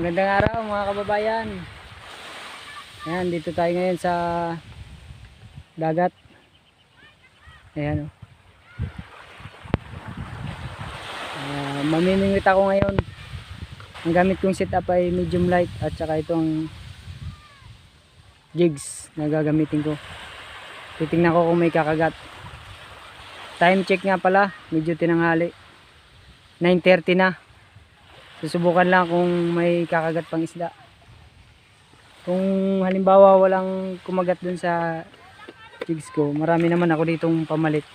Magandang araw mga kababayan. Ayan, dito tayo ngayon sa dagat. Ayan. Mamimingwit ako ngayon. Ang gamit kong setup ay medium light at saka itong jigs na gagamitin ko. Titingnan ko kung may kakagat. Time check nga pala, medyo tinanghali. 9:30 na. Susubukan lang kung may kakagat pang isda. Kung halimbawa walang kumagat dun sa jigs ko, marami naman ako ditong pamalit.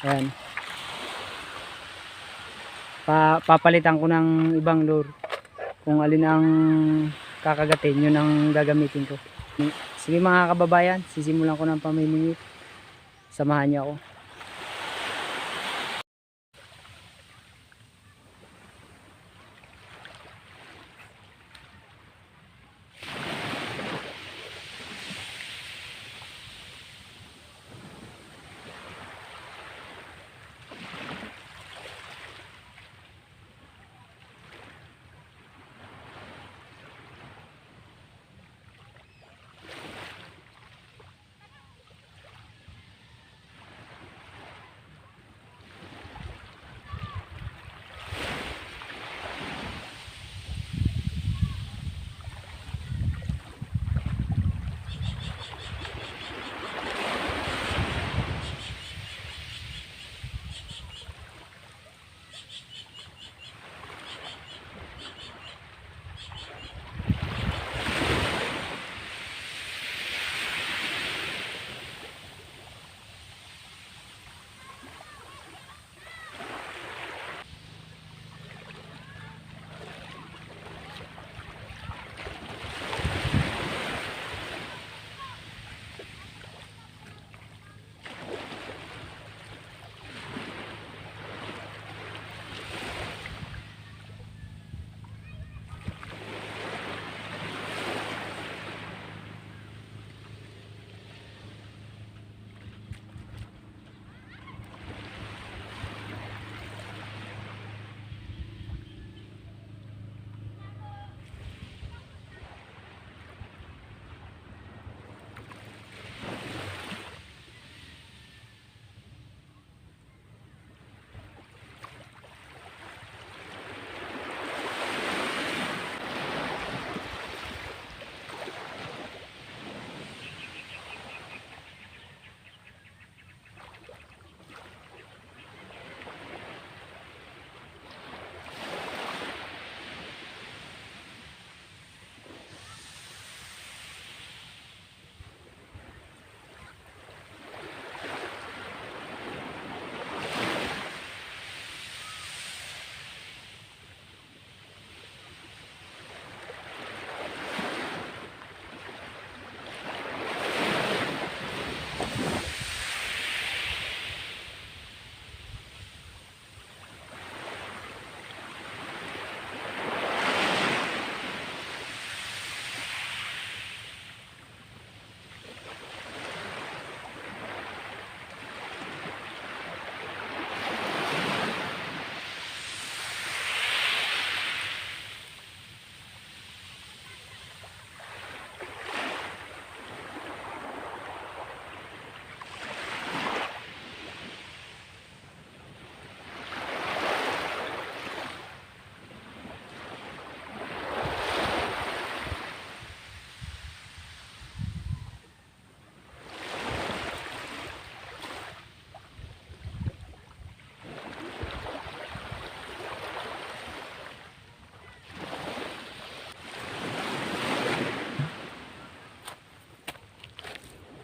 Ayan. Papalitan ko ng ibang lure. Kung alin ang kakagatin, yun ang gagamitin ko. Sige mga kababayan, sisimulan ko ng pamimingwit. Samahan niyo ako.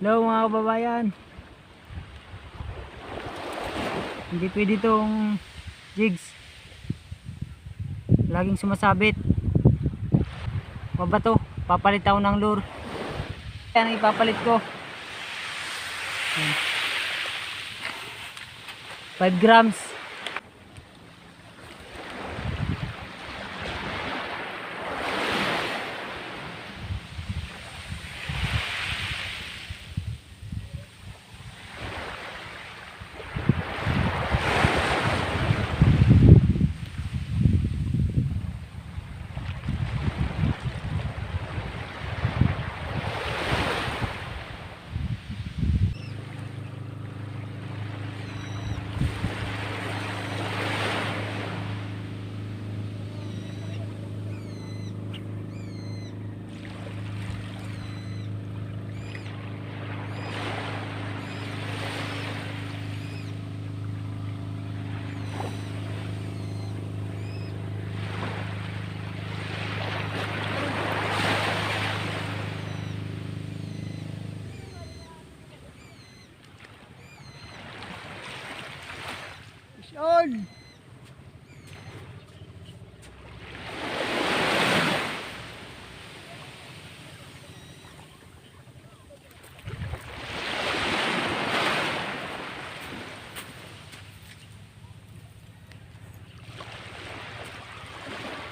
Hello mga kababayan. Hindi pwede itong jigs. Laging sumasabit. Mabato. Papalit ako ng lure. Yan ang ipapalit ko. 5 grams. Yun!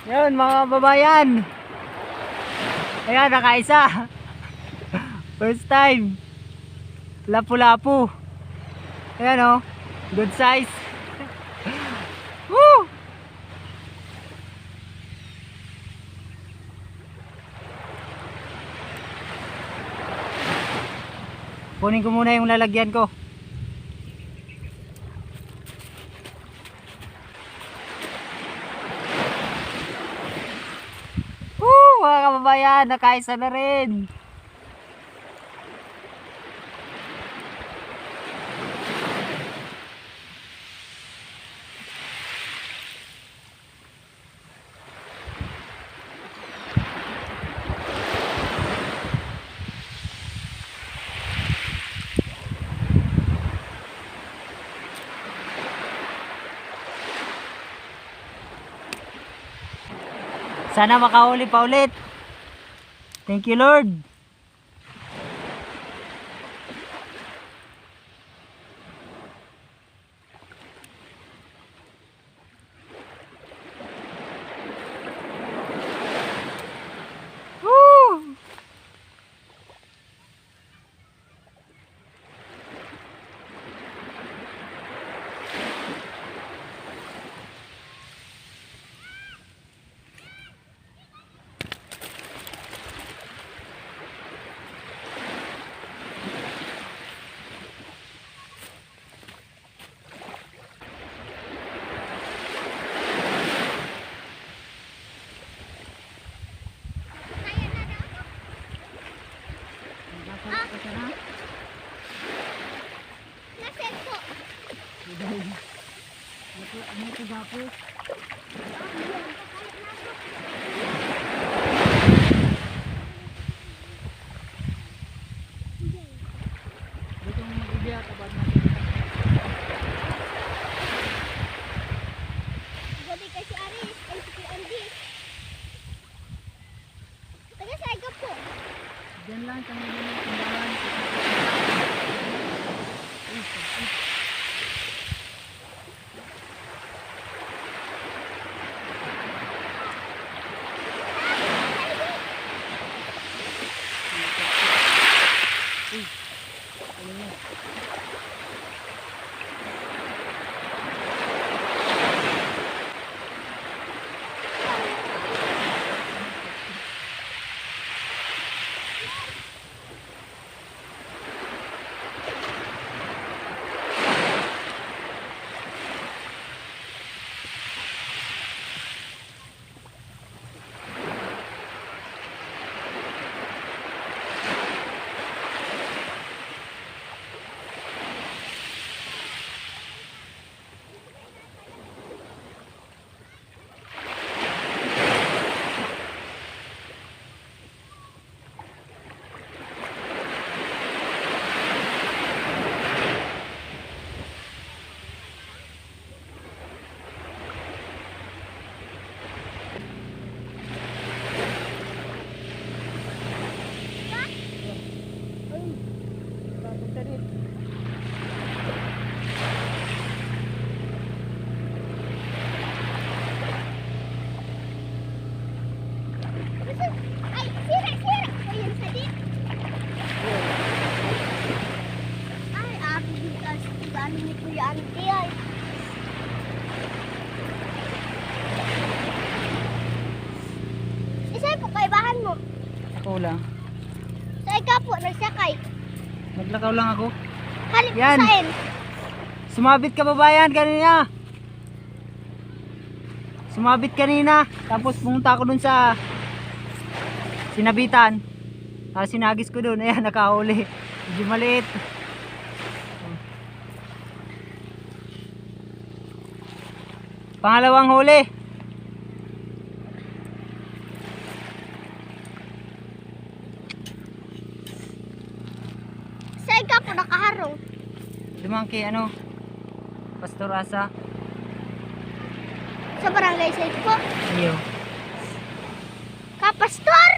Yun mga babayan. Ayan, nakaisa. First time. Lapu-lapu. Ayan o. Good size. Woo! Kunin ko muna yung lalagyan ko. Woo! Mga kababayan, nakaisa na rin. Sana makahuli pa ulit. Thank you, Lord. Woo! Nasaan po? Gabi kasi Aris, ay si Andy. Taga Saiga po. Diyan lang kami ng tindahan. Ay, sira! Ayun sa di. Ay, abi bigas. Dami ni Kuya Andy ay. Isay po kay bahan mo. Ako lang. Sa ika po, nagsakay. Naglakaw lang ako. Halip Yan. sa in. Sumabit ka babayan kanina. Sumabit kanina. Tapos pumunta ako dun sa sinabitan. Sinagis ko dun. Ayan, nakahuli. Medyo maliit. Pangalawang huli. Sa ika po, nakaharong. Dumangki ano? Pastor Asa. Sa barangay site po. Iyo. Kapastor!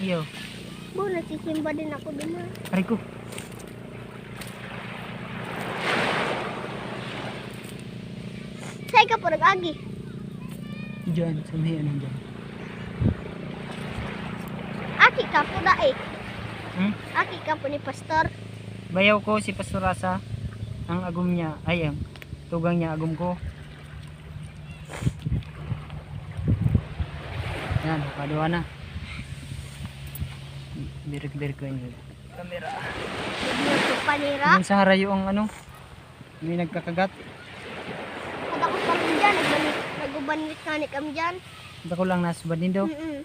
Iyo. Bu, nagsisimba din ako din ha. Aray ko. Sa'yo ka po nag-agi. Diyan, sa may ano dyan. Aki ka po da eh. Hmm? Aki ka po ni Pastor. Bayaw ko si Pastorasa. Ang agum niya, ay ang tugang niya agum ko. Yan, kaduha na. Birik-birik ko yun. Camera. Bigyan ko panira. Yung sa harayo ang ano, may nagkakagat. Kada ko kami dyan. Nagubanit nga ni kami dyan. Dako lang nasubad din daw. Mm-mm.